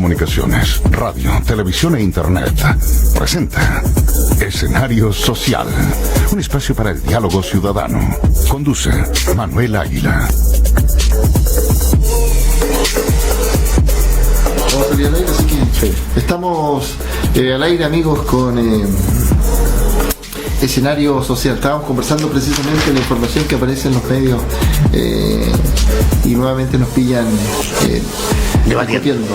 Comunicaciones, radio, televisión e internet presenta Escenario Social, un espacio para el diálogo ciudadano. Conduce Manuel Águila. Vamos a salir al aire, así que sí. Estamos al aire, amigos, con Escenario Social. Estábamos conversando precisamente la información que aparece en los medios y nuevamente nos pillan discutiendo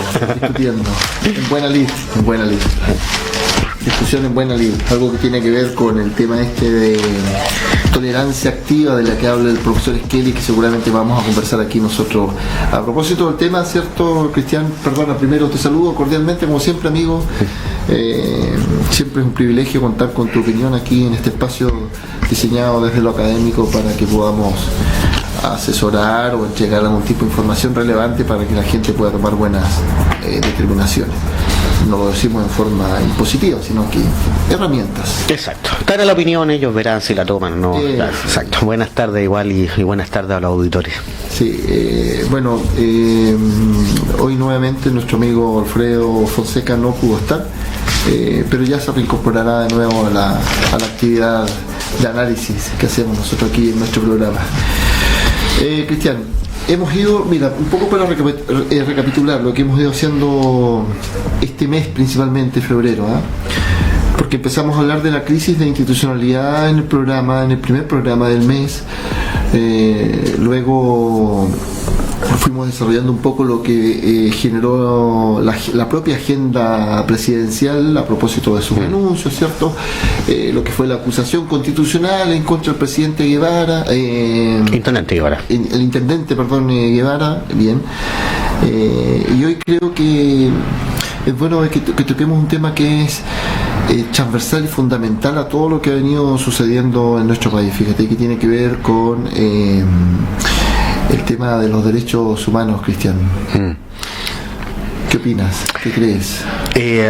en buena lid. Discusión en buena lid, algo que tiene que ver con el tema de tolerancia activa de la que habla el profesor Skelly, que seguramente vamos a conversar aquí nosotros a propósito del tema, ¿cierto, Cristian? Perdona, primero te saludo cordialmente, como siempre, amigo. Siempre es un privilegio contar con tu opinión aquí en este espacio diseñado desde lo académico para que podamos asesorar o entregar algún tipo de información relevante para que la gente pueda tomar buenas determinaciones. No lo decimos en forma impositiva, sino que herramientas. Exacto. Cara la opinión, ellos verán si la toman o no. Claro, exacto. Buenas tardes igual y buenas tardes a los auditores. Sí, hoy nuevamente nuestro amigo Alfredo Fonseca no pudo estar, pero ya se reincorporará de nuevo a la actividad de análisis que hacemos nosotros aquí en nuestro programa. Cristian, hemos ido, mira, un poco para recapitular lo que hemos ido haciendo este mes, principalmente febrero, porque empezamos a hablar de la crisis de institucionalidad en el primer programa del mes, luego fuimos desarrollando un poco lo que generó la propia agenda presidencial a propósito de sus anuncios, ¿cierto? Lo que fue la acusación constitucional en contra del presidente Guevara, Intendente Guevara. El intendente, Guevara, bien. Y hoy creo que es bueno que toquemos un tema que es transversal y fundamental a todo lo que ha venido sucediendo en nuestro país. Fíjate que tiene que ver con el tema de los derechos humanos, Cristian. ¿Qué opinas? ¿Qué crees?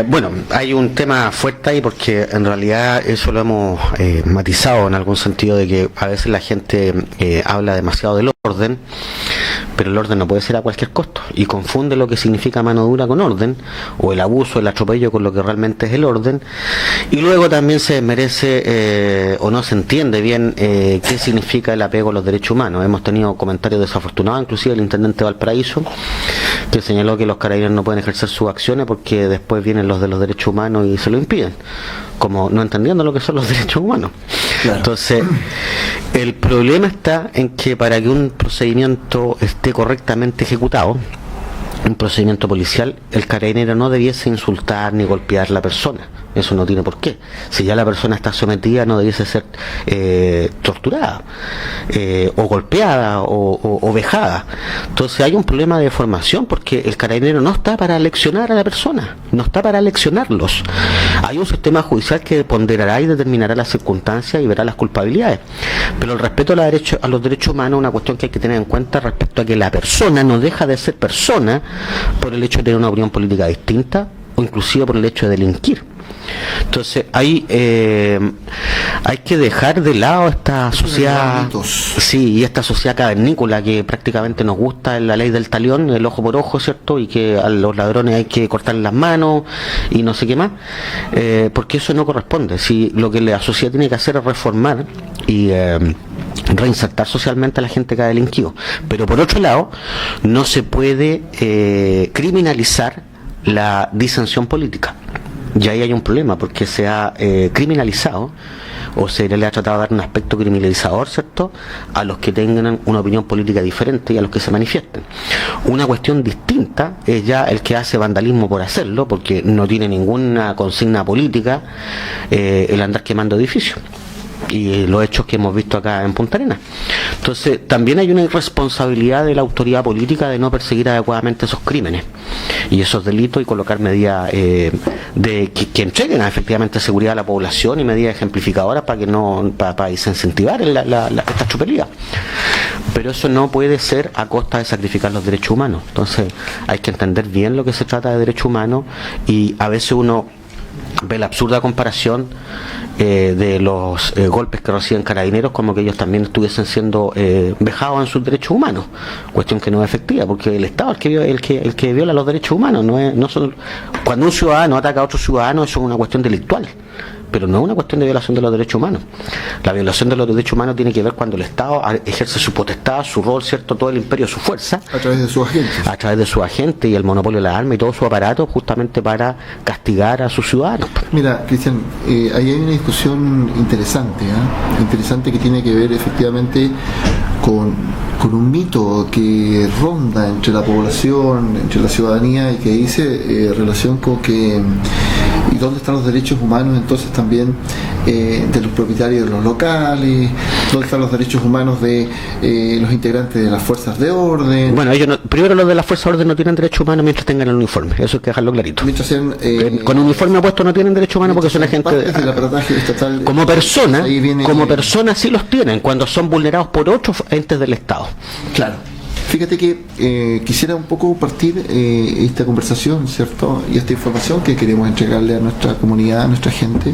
Bueno, hay un tema fuerte ahí porque en realidad eso lo hemos matizado en algún sentido, de que a veces la gente habla demasiado del orden, pero el orden no puede ser a cualquier costo y confunde lo que significa mano dura con orden, o el abuso, el atropello con lo que realmente es el orden, y luego también se merece o no se entiende bien qué significa el apego a los derechos humanos. Hemos tenido comentarios desafortunados, inclusive el intendente de Valparaíso, que señaló que los carabineros no pueden ejercer sus acciones porque después vienen los de los derechos humanos y se lo impiden, como no entendiendo lo que son los derechos humanos. Claro. Entonces, el problema está en que para que un procedimiento esté correctamente ejecutado, un procedimiento policial, el carabinero no debiese insultar ni golpear a la persona. Eso no tiene por qué. Si ya la persona está sometida, no debiese ser torturada o golpeada o vejada. Entonces hay un problema de formación, porque el carabinero no está para leccionar a la persona, no está para leccionarlos. Hay un sistema judicial que ponderará y determinará las circunstancias y verá las culpabilidades, pero el respeto a los derechos humanos es una cuestión que hay que tener en cuenta respecto a que la persona no deja de ser persona por el hecho de tener una opinión política distinta o inclusive por el hecho de delinquir. Entonces hay que dejar de lado esta sociedad, y esta sociedad cavernícola que prácticamente nos gusta en la ley del talión, el ojo por ojo, ¿cierto? Y que a los ladrones hay que cortar las manos y no sé qué más, porque eso no corresponde. Si lo que la sociedad tiene que hacer es reformar y reinsertar socialmente a la gente que ha delinquido, pero por otro lado no se puede criminalizar la disensión política. Y ahí hay un problema, porque se ha criminalizado o se le ha tratado de dar un aspecto criminalizador, ¿cierto?, a los que tengan una opinión política diferente y a los que se manifiesten. Una cuestión distinta es ya el que hace vandalismo por hacerlo, porque no tiene ninguna consigna política, el andar quemando edificios. Y los hechos que hemos visto acá en Punta Arenas. Entonces también hay una irresponsabilidad de la autoridad política de no perseguir adecuadamente esos crímenes y esos delitos y colocar medidas que entreguen efectivamente seguridad a la población y medidas ejemplificadoras para desincentivar esta tropelía. Pero eso no puede ser a costa de sacrificar los derechos humanos. Entonces hay que entender bien lo que se trata de derechos humanos, y a veces uno ve la absurda comparación de los golpes que reciben carabineros como que ellos también estuviesen siendo vejados en sus derechos humanos, cuestión que no es efectiva, porque el Estado es el que viola los derechos humanos, no son, cuando un ciudadano ataca a otro ciudadano, eso es una cuestión delictual, pero no es una cuestión de violación de los derechos humanos. La violación de los derechos humanos tiene que ver cuando el Estado ejerce su potestad, su rol, cierto, todo el imperio, su fuerza, a través de sus agentes. A través de sus agentes y el monopolio de la arma y todo su aparato, justamente para castigar a sus ciudadanos. Mira, Cristian, ahí hay una discusión interesante, interesante, que tiene que ver efectivamente con un mito que ronda entre la población, entre la ciudadanía, y que dice relación con que y dónde están los derechos humanos entonces también de los propietarios de los locales, dónde están los derechos humanos de los integrantes de las fuerzas de orden. Bueno, ellos primero los de las fuerzas de orden no tienen derechos humanos mientras tengan el uniforme, eso hay que dejarlo clarito. Mientras sean, con uniforme puesto no tienen derechos humanos porque son agentes del aparataje estatal. Como persona sí los tienen cuando son vulnerados por otros entes del Estado. Claro. Fíjate que quisiera un poco partir esta conversación, ¿cierto? Y esta información que queremos entregarle a nuestra comunidad, a nuestra gente,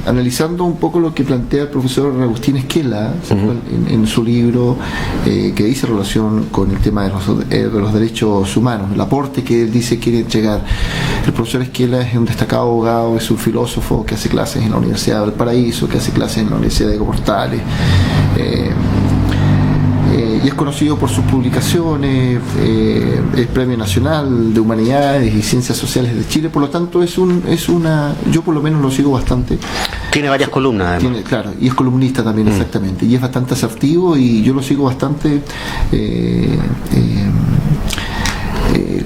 analizando un poco lo que plantea el profesor Agustín Esquela, en su libro que dice relación con el tema de los derechos humanos, el aporte que él dice quiere entregar. El profesor Esquela es un destacado abogado, es un filósofo que hace clases en la Universidad del Paraíso, que hace clases en la Universidad de Portales. Y es conocido por sus publicaciones, es Premio Nacional de Humanidades y Ciencias Sociales de Chile, por lo tanto yo por lo menos lo sigo bastante. Tiene varias columnas además. Claro, y es columnista también, exactamente, y es bastante asertivo y yo lo sigo bastante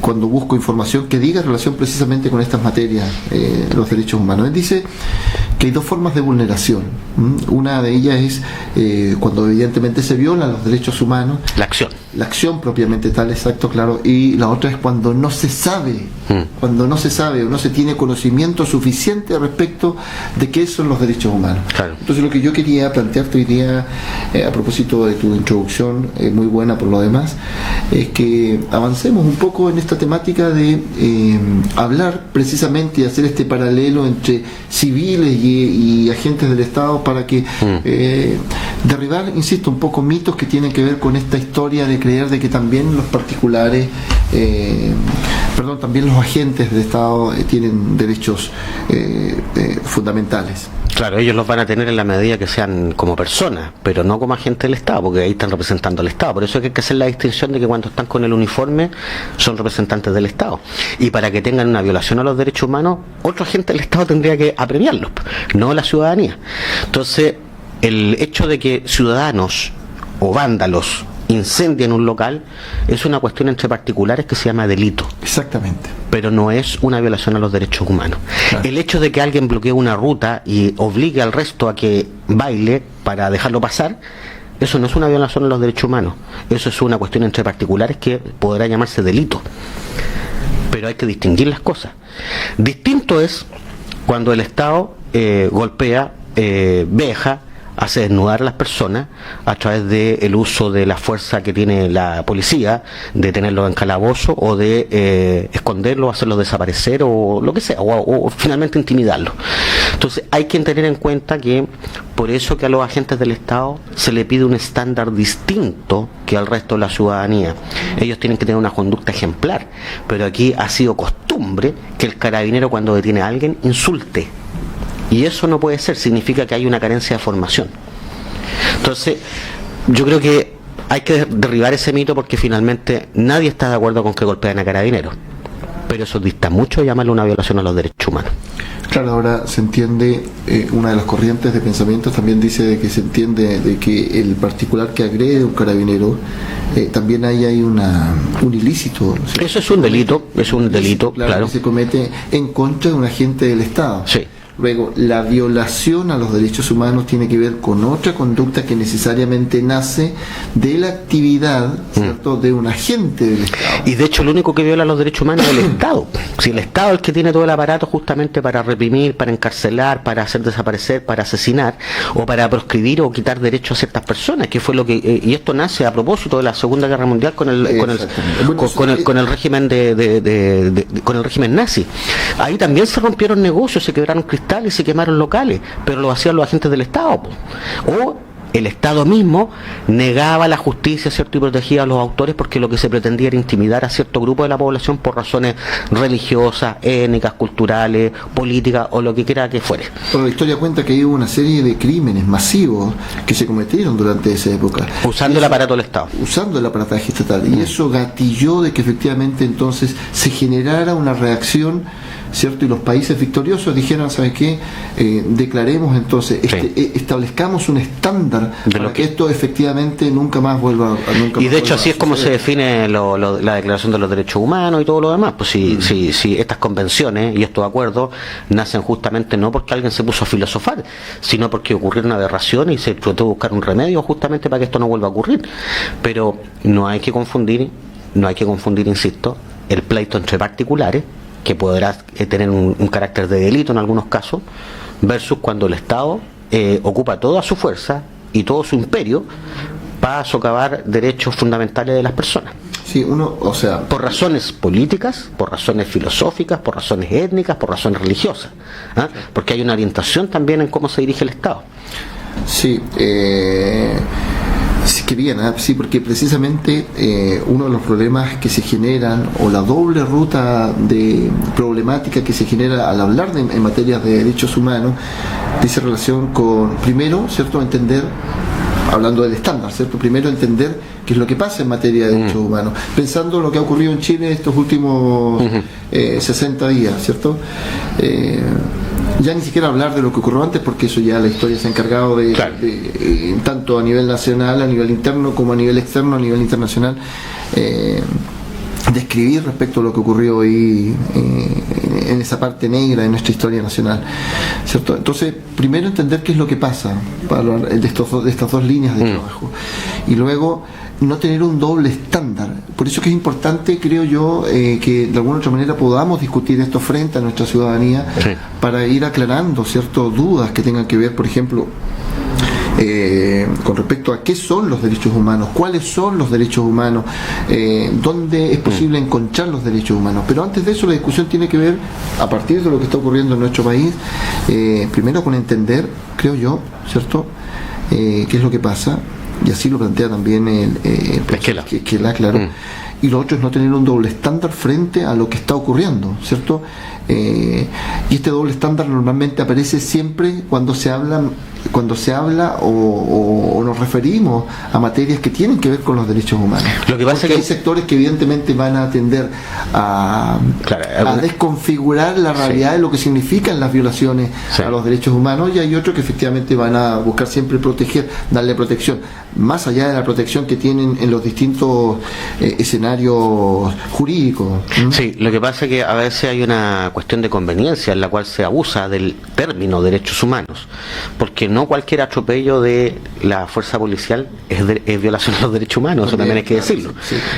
cuando busco información que diga relación precisamente con estas materias, los derechos humanos. Él dice que hay dos formas de vulneración. Una de ellas es cuando evidentemente se violan los derechos humanos. La acción propiamente tal, exacto, claro. Y la otra es cuando no se sabe, o no se tiene conocimiento suficiente respecto de qué son los derechos humanos. Claro. Entonces lo que yo quería plantearte hoy día, a propósito de tu introducción, muy buena por lo demás, es que avancemos un poco en esta temática de hablar precisamente y hacer este paralelo entre civiles y agentes del Estado para que derribar, insisto, un poco mitos que tienen que ver con esta historia de creer de que también los particulares, también los agentes del Estado tienen derechos fundamentales. Claro, ellos los van a tener en la medida que sean como personas, pero no como agentes del Estado, porque ahí están representando al Estado. Por eso hay que hacer la distinción de que cuando están con el uniforme son representantes del Estado. Y para que tengan una violación a los derechos humanos, otro agente del Estado tendría que apremiarlos, no la ciudadanía. Entonces, el hecho de que ciudadanos o vándalos incendien un local es una cuestión entre particulares que se llama delito. Exactamente. Pero no es una violación a los derechos humanos. Claro. El hecho de que alguien bloquee una ruta y obligue al resto a que baile para dejarlo pasar, eso no es una violación a los derechos humanos. Eso es una cuestión entre particulares que podrá llamarse delito. Pero hay que distinguir las cosas. Distinto es cuando el Estado golpea, veja, hace desnudar a las personas a través del uso de la fuerza que tiene la policía, de tenerlos en calabozo o de esconderlos, hacerlos desaparecer o lo que sea, o finalmente intimidarlos. Entonces hay que tener en cuenta que por eso que a los agentes del Estado se le pide un estándar distinto que al resto de la ciudadanía. Ellos tienen que tener una conducta ejemplar, pero aquí ha sido costumbre que el carabinero cuando detiene a alguien insulte. Y eso no puede ser, significa que hay una carencia de formación. Entonces, yo creo que hay que derribar ese mito porque finalmente nadie está de acuerdo con que golpeen a carabineros. Pero eso dista mucho de llamarlo una violación a los derechos humanos. Claro, ahora se entiende, una de las corrientes de pensamiento también dice de que se entiende de que el particular que agrede a un carabinero, también ahí hay un ilícito. Eso es un delito, claro. Que se comete en contra de un agente del Estado. Sí. Luego, la violación a los derechos humanos tiene que ver con otra conducta que necesariamente nace de la actividad, ¿cierto?, de un agente del Estado. Y de hecho el único que viola los derechos humanos es el Estado. Si el Estado es el que tiene todo el aparato justamente para reprimir, para encarcelar, para hacer desaparecer, para asesinar, o para proscribir o quitar derechos a ciertas personas, que fue lo que y esto nace a propósito de la Segunda Guerra Mundial con el régimen con el régimen nazi. Ahí también se rompieron negocios, se quebraron cristales, se quemaron locales, pero lo hacían los agentes del Estado, po. O el Estado mismo negaba la justicia, ¿cierto?, y protegía a los autores porque lo que se pretendía era intimidar a cierto grupo de la población por razones religiosas, étnicas, culturales, políticas o lo que quiera que fuere. Pero la historia cuenta que hubo una serie de crímenes masivos que se cometieron durante esa época. Usando el aparato del Estado. Usando el aparataje estatal. Y eso gatilló de que efectivamente entonces se generara una reacción, ¿cierto? Y los países victoriosos dijeron, ¿sabes qué? Declaremos entonces, establezcamos un estándar para que esto efectivamente nunca más vuelva a... Y de hecho así es como se define la Declaración de los Derechos Humanos y todo lo demás. Pues si estas convenciones y estos acuerdos nacen justamente no porque alguien se puso a filosofar, sino porque ocurrió una aberración y se trató de buscar un remedio justamente para que esto no vuelva a ocurrir. Pero no hay que confundir, insisto, el pleito entre particulares, que podrá tener un carácter de delito en algunos casos, versus cuando el Estado ocupa toda su fuerza y todo su imperio para socavar derechos fundamentales de las personas. Sí, por razones políticas, por razones filosóficas, por razones étnicas, por razones religiosas, ¿ah? Porque hay una orientación también en cómo se dirige el Estado. Sí, sí, que bien, sí, porque precisamente uno de los problemas que se generan, o la doble ruta de problemática que se genera al hablar en materia de derechos humanos, dice relación con, primero, ¿cierto?, entender, hablando del estándar, ¿cierto?, primero entender qué es lo que pasa en materia de derechos humanos, pensando en lo que ha ocurrido en Chile estos últimos 60 días, ¿cierto? Ya ni siquiera hablar de lo que ocurrió antes, porque eso ya la historia se ha encargado de tanto a nivel nacional, a nivel interno, como a nivel externo, a nivel internacional, describir respecto a lo que ocurrió hoy en esa parte negra de nuestra historia nacional, ¿cierto? Entonces, primero entender qué es lo que pasa para hablar de estas dos líneas de trabajo, y luego no tener un doble estándar. Por eso que es importante, creo yo, que de alguna otra manera podamos discutir esto frente a nuestra ciudadanía, para ir aclarando ciertas dudas que tengan que ver, por ejemplo, con respecto a qué son los derechos humanos, cuáles son los derechos humanos, dónde es posible encontrar los derechos humanos. Pero antes de eso, la discusión tiene que ver, a partir de lo que está ocurriendo en nuestro país, primero con entender, creo yo, ¿cierto?, qué es lo que pasa, y así lo plantea también Esquela, claro. Y lo otro es no tener un doble estándar frente a lo que está ocurriendo, ¿cierto? Y este doble estándar normalmente aparece siempre cuando se habla o nos referimos a materias que tienen que ver con los derechos humanos. Lo que pasa es que hay sectores que evidentemente van a tender a desconfigurar la realidad de lo que significan las violaciones a los derechos humanos, y hay otros que efectivamente van a buscar siempre proteger, darle protección, más allá de la protección que tienen en los distintos escenarios jurídicos. Sí, lo que pasa es que a veces hay una cuestión de conveniencia en la cual se abusa del término derechos humanos, porque no cualquier atropello de la fuerza policial es violación de los derechos humanos, eso también hay que decirlo.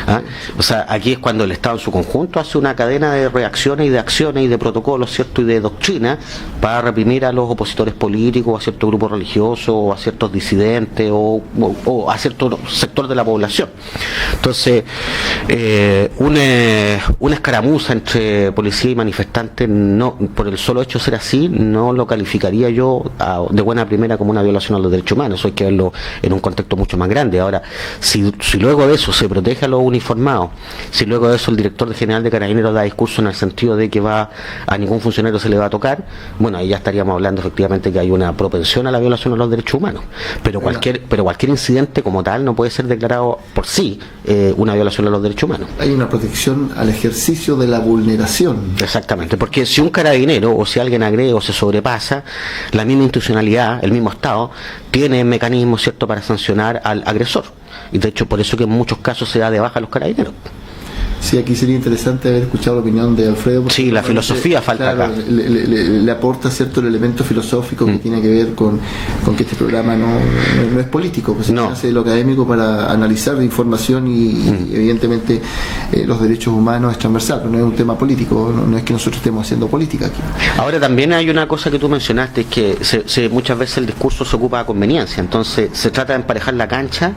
¿Ah? O sea, aquí es cuando el Estado en su conjunto hace una cadena de reacciones y de acciones y de protocolos, ¿cierto?, y de doctrina para reprimir a los opositores políticos, a cierto grupo religioso, o a ciertos disidentes, o a cierto sector de la población. Entonces, una escaramuza entre policía y manifestantes, no, por el solo hecho de ser así, no lo calificaría yo de buena primera como una violación a los derechos humanos. Eso hay que verlo en un contexto mucho más grande. Ahora, si luego de eso se protege a los uniformados, si luego de eso el director general de Carabineros da discurso en el sentido de que a ningún funcionario se le va a tocar, bueno, ahí ya estaríamos hablando efectivamente que hay una propensión a la violación a los derechos humanos. Pero cualquier incidente como tal no puede ser declarado por sí una violación a los derechos humanos. Hay una protección al ejercicio de la vulneración. Exactamente, porque si un carabinero o si alguien agrede o se sobrepasa, la misma institucionalidad, el mismo Estado, tiene mecanismos, ¿cierto?, para sancionar al agresor. Y de hecho por eso que en muchos casos se da de baja a los carabineros. Sí, aquí sería interesante haber escuchado la opinión de Alfredo. Sí, la filosofía falta claro, acá. Le aporta cierto el elemento filosófico que tiene que ver con que este programa no es político, pues No. se hace lo académico para analizar la información y evidentemente los derechos humanos es transversal, pero no es un tema político, no es que nosotros estemos haciendo política aquí. Ahora también hay una cosa que tú mencionaste, es que muchas veces el discurso se ocupa a conveniencia, entonces se trata de emparejar la cancha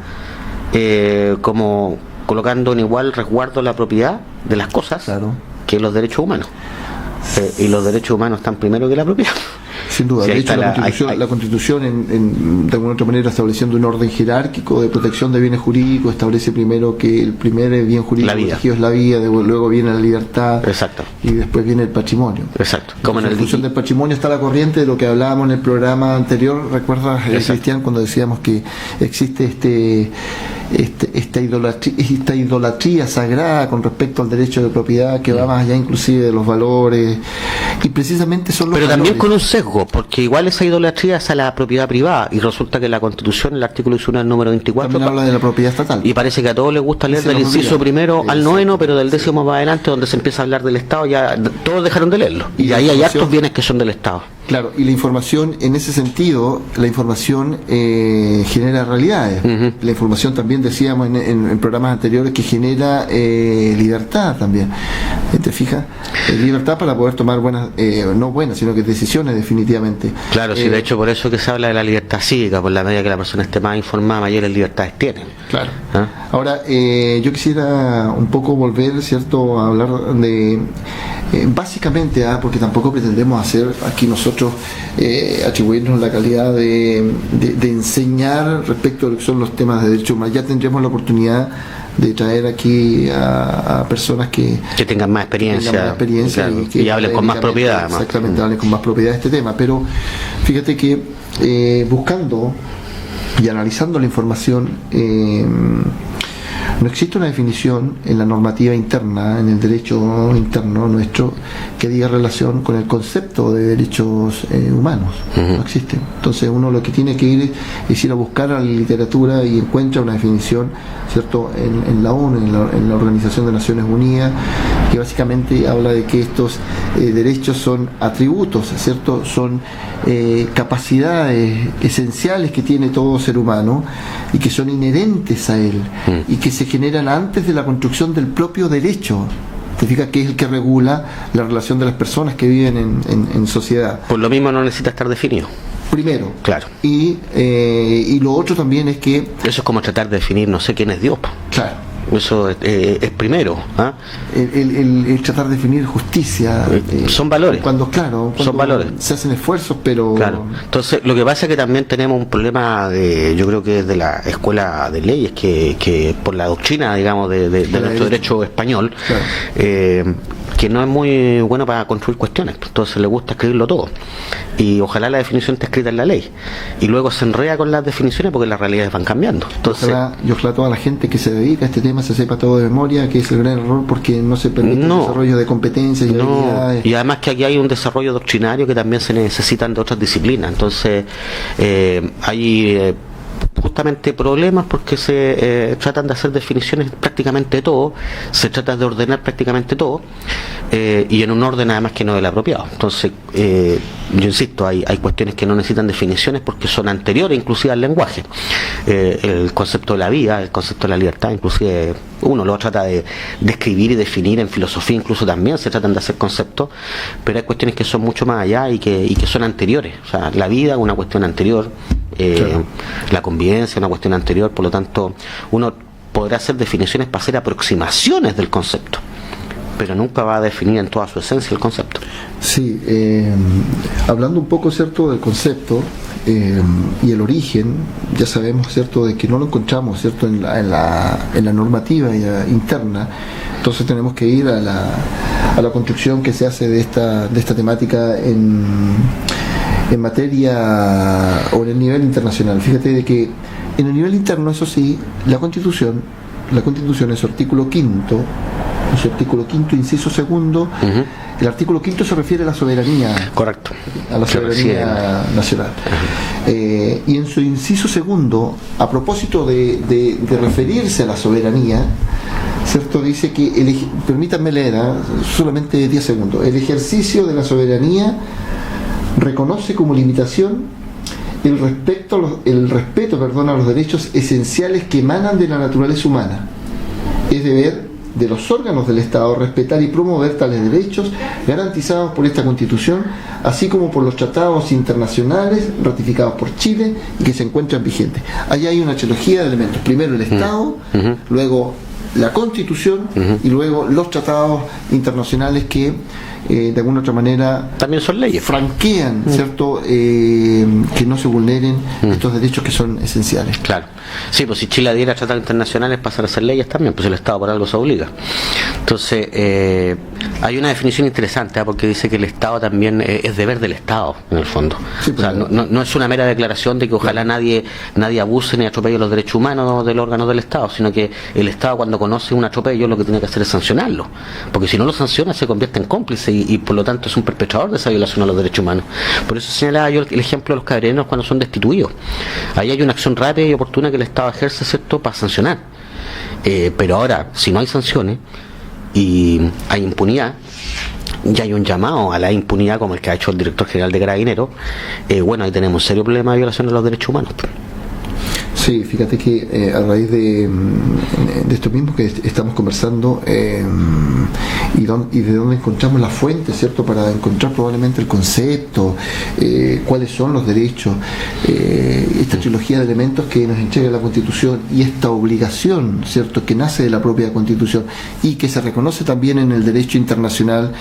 como colocando en igual resguardo la propiedad de las cosas, Claro. que los derechos humanos. Y los derechos humanos están primero que la propiedad. Sin duda, Sí, de ahí hecho está la Constitución de alguna otra manera estableciendo un orden jerárquico de protección de bienes jurídicos establece primero que el primer bien jurídico La vida. protegido es la vida, luego viene la libertad Exacto. y después viene el patrimonio. Exacto. Como en En el función del patrimonio está la corriente de lo que hablábamos en el programa anterior. ¿Recuerdas, Exacto. Cristian, cuando decíamos que existe esta idolatría sagrada con respecto al derecho de propiedad que va más allá inclusive de los valores? Y precisamente son los Pero valores. también con un sesgo, porque igual esa idolatría es a la propiedad privada, y resulta que la Constitución, el artículo 19, el número 24, También habla de la propiedad estatal. y parece que a todos les gusta leer Se del nos inciso olvida. primero al Exacto. 9, pero del 10º más adelante, donde se empieza a hablar del Estado, ya todos dejaron de leerlo. Y Y ahí la hay información- hartos bienes que son del Estado. Claro, y la información, en ese sentido, la información genera realidades. Ujú. La información también decíamos en programas anteriores que genera libertad también. ¿Te fijas? Libertad para poder tomar no buenas, sino que decisiones definitivamente. Claro, sí, de hecho por eso que se habla de la libertad cívica, por la medida que la persona esté más informada, mayores libertades tiene. Claro. ¿Ah? Ahora, yo quisiera un poco volver, ¿cierto?, a hablar de, básicamente, porque tampoco pretendemos hacer aquí nosotros atribuirnos la calidad de enseñar respecto a lo que son los temas de derechos humanos. Ya tendremos la oportunidad de traer aquí a personas que tengan más experiencia, tengan más experiencia claro, que y hablen con más académicamente, propiedad, además. exactamente, hablen con más propiedad de este tema. Pero fíjate que buscando y analizando la información, no existe una definición en la normativa interna, en el derecho interno nuestro, que diga relación con el concepto de derechos humanos. No existe. Entonces uno lo que tiene que ir es ir a buscar a la literatura y encuentra una definición, ¿cierto?, en la ONU, en la Organización de Naciones Unidas, que básicamente habla de que estos derechos son atributos, ¿cierto?, son capacidades esenciales que tiene todo ser humano y que son inherentes a él y que se generan antes de la construcción del propio derecho. Te fijas que es el que regula la relación de las personas que viven en sociedad. Por lo mismo no necesita estar definido. Primero. Claro. Y lo otro también es que, Eso es como tratar de definir, no sé quién es Dios. Po. claro, Eso es primero. ¿Ah? el tratar de definir justicia. Son valores. Cuando Son valores. se hacen esfuerzos, pero... Claro. Entonces, lo que pasa es que también tenemos un problema yo creo que es de la escuela de leyes, que por la doctrina, digamos, de nuestro derecho español, Claro. Que no es muy bueno para construir cuestiones. Entonces le gusta escribirlo todo. Y ojalá la definición esté escrita en la ley. Y luego se enreda con las definiciones porque las realidades van cambiando. Entonces, Ojalá toda la gente que se dedica a este tema se sepa todo de memoria, que es el gran error porque no se permite el desarrollo de competencias y habilidades. y además que aquí hay un desarrollo doctrinario que también se necesitan de otras disciplinas. Entonces, hay justamente problemas porque se tratan de hacer definiciones prácticamente todo, se trata de ordenar prácticamente todo, y en un orden además que no es el apropiado. Entonces, yo insisto, hay cuestiones que no necesitan definiciones porque son anteriores inclusive al lenguaje. El concepto de la vida, el concepto de la libertad, inclusive uno lo trata de describir y definir en filosofía, incluso también se tratan de hacer conceptos, pero hay cuestiones que son mucho más allá y que son anteriores. O sea, la vida es una cuestión anterior, Claro. la convivencia es una cuestión anterior, por lo tanto uno podrá hacer definiciones para hacer aproximaciones del concepto, pero nunca va a definir en toda su esencia el concepto. Sí, hablando un poco, ¿cierto?, del concepto y el origen, ya sabemos, ¿cierto?, de que no lo encontramos, ¿cierto?, en la normativa interna. Entonces tenemos que ir a la construcción que se hace de esta temática en materia o en el nivel internacional. Fíjate de que en el nivel interno, eso sí, la Constitución en su artículo 5, ¿no es su artículo 5, inciso 2. El artículo 5 se refiere a la soberanía. Correcto. A la soberanía nacional. Y en su inciso 2, a propósito de referirse a la soberanía, ¿cierto? Dice que, permítanme leer, solamente 10 segundos, el ejercicio de la soberanía reconoce como limitación el respeto a los derechos esenciales que emanan de la naturaleza humana. Es deber de los órganos del Estado respetar y promover tales derechos garantizados por esta Constitución, así como por los tratados internacionales ratificados por Chile y que se encuentran vigentes. Allá hay una trilogía de elementos: primero el Estado, luego la Constitución y luego los tratados internacionales que de alguna otra manera también son leyes, franquean, ¿cierto? Que no se vulneren estos derechos que son esenciales. Claro. Sí, pues si Chile adhiere a tratados internacionales pasan a ser leyes también, pues el Estado por algo se obliga. Entonces, hay una definición interesante, porque dice que el Estado también es deber del Estado, en el fondo. Sí, pues, o sea, no es una mera declaración de que ojalá nadie abuse ni atropelle los derechos humanos del órgano del Estado, sino que el Estado, cuando conoce un atropello, lo que tiene que hacer es sancionarlo, porque si no lo sanciona se convierte en cómplice y por lo tanto es un perpetrador de esa violación a los derechos humanos. Por eso señalaba yo el ejemplo de los carabineros cuando son destituidos. Ahí hay una acción rápida y oportuna que el Estado ejerce, ¿cierto?, para sancionar. Pero ahora, si no hay sanciones y hay impunidad, ya hay un llamado a la impunidad como el que ha hecho el director general de Carabineros, bueno, ahí tenemos un serio problema de violación de los derechos humanos. Sí, fíjate que a raíz de esto mismo que estamos conversando y de dónde encontramos la fuente, ¿cierto?, para encontrar probablemente el concepto, cuáles son los derechos, esta trilogía de elementos que nos entrega la Constitución y esta obligación, ¿cierto?, que nace de la propia Constitución y que se reconoce también en el derecho internacional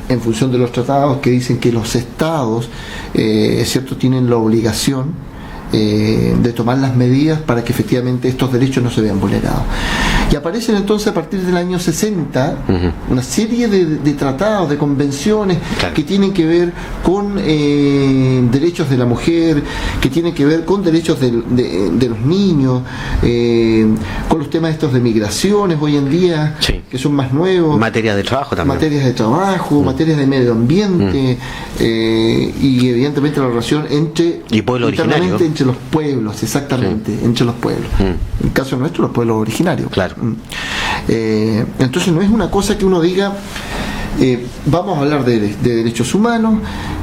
en función de los tratados que dicen que los estados, ¿cierto?, tienen la obligación de tomar las medidas para que efectivamente estos derechos no se vean vulnerados. Y aparecen entonces a partir del año 60 una serie de tratados, de convenciones que tienen que ver con derechos de la mujer, que tienen que ver con derechos de los niños, con los temas estos de migraciones hoy en día, que son más nuevos. Materias de trabajo también. Materias de trabajo, materias de medio ambiente, y evidentemente la relación entre pueblo originario, entre los pueblos, exactamente, entre los pueblos. En el caso nuestro, los pueblos originarios. Claro. Entonces no es una cosa que uno diga vamos a hablar de derechos humanos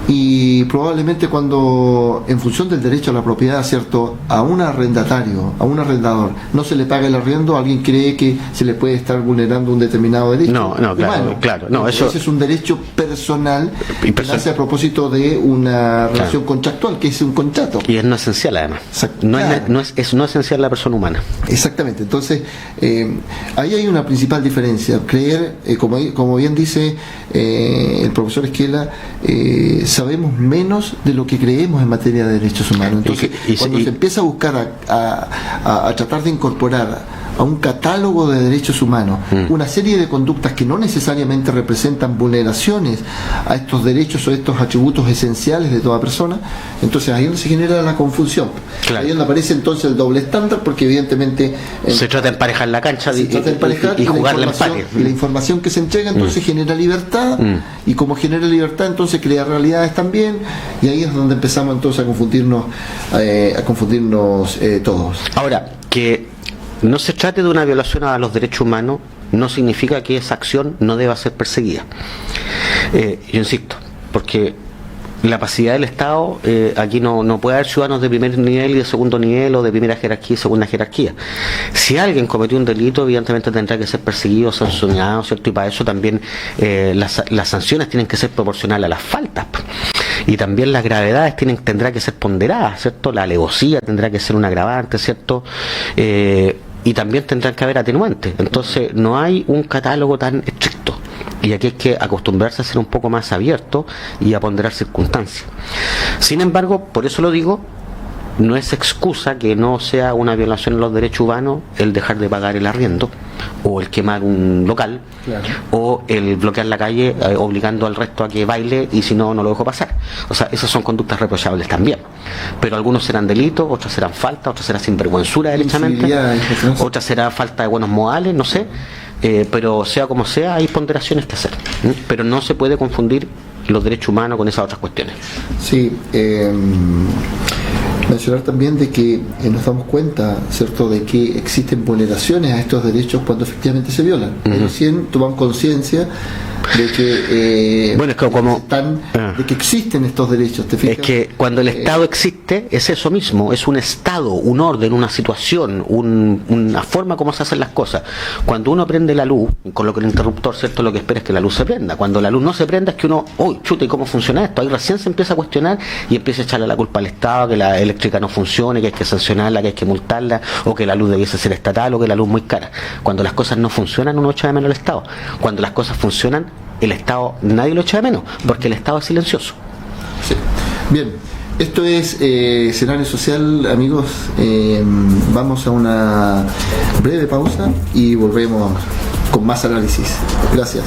y probablemente cuando en función del derecho a la propiedad, ¿cierto?, a un arrendatario, a un arrendador, no se le paga el arriendo, alguien cree que se le puede estar vulnerando un determinado derecho. No, claro. No, eso es un derecho personal que nace a propósito de una relación contractual, que es un contrato. Y es no esencial además. No es no esencial la persona humana. Exactamente. Entonces, ahí hay una principal diferencia. Creer, como bien dice el profesor Esquela, sabemos menos de lo que creemos en materia de derechos humanos. Entonces, cuando se empieza a buscar a tratar de incorporar a un catálogo de derechos humanos una serie de conductas que no necesariamente representan vulneraciones a estos derechos o estos atributos esenciales de toda persona, entonces ahí es donde se genera la confusión. Ahí es donde aparece entonces el doble estándar, porque evidentemente se trata de emparejar la cancha y jugar el empate. Y la información que se entrega entonces genera libertad, y como genera libertad entonces crea realidades también, y ahí es donde empezamos entonces a confundirnos todos. Ahora, que no se trate de una violación a los derechos humanos no significa que esa acción no deba ser perseguida. Yo insisto, porque la capacidad del Estado, aquí no puede haber ciudadanos de primer nivel y de segundo nivel, o de primera jerarquía y segunda jerarquía. Si alguien cometió un delito, evidentemente tendrá que ser perseguido, sancionado, ¿cierto? Y para eso también las sanciones tienen que ser proporcionales a las faltas. Y también las gravedades tendrá que ser ponderadas, ¿cierto? La alevosía tendrá que ser un agravante, ¿cierto? Y también tendrán que haber atenuantes. Entonces no hay un catálogo tan estricto, y aquí hay que acostumbrarse a ser un poco más abierto y a ponderar circunstancias. Sin embargo, por eso lo digo, no es excusa que no sea una violación de los derechos humanos el dejar de pagar el arriendo, o el quemar un local, o el bloquear la calle obligando al resto a que baile, y si no lo dejo pasar. O sea, esas son conductas reprochables también, pero algunos serán delitos, otros serán falta, otros serán sinvergüenzura derechamente, otras será falta de buenos modales, no sé. pero sea como sea, hay ponderaciones que hacer. Pero no se puede confundir los derechos humanos con esas otras cuestiones. Sí, mencionar también de que nos damos cuenta, ¿cierto?, de que existen vulneraciones a estos derechos cuando efectivamente se violan. Recién tomamos conciencia de que bueno, es que como de que existen estos derechos. ¿Te fijas? Es que cuando el Estado existe es eso mismo, es un Estado, un orden, una situación, una forma como se hacen las cosas. Cuando uno prende la luz, coloca el interruptor, ¿cierto?, lo que espera es que la luz se prenda. Cuando la luz no se prenda es que uno, uy, chuta, ¿y cómo funciona esto? Ahí recién se empieza a cuestionar y empieza a echarle la culpa al Estado, que la eléctrica no funcione, que hay que sancionarla, que hay que multarla, o que la luz debiese ser estatal, o que la luz muy cara. Cuando las cosas no funcionan, uno echa de menos al Estado. Cuando las cosas funcionan, el Estado nadie lo echa de menos, porque el Estado es silencioso. Sí. Bien, esto es Escenario Social, amigos. Vamos a una breve pausa y volvemos con más análisis. Gracias.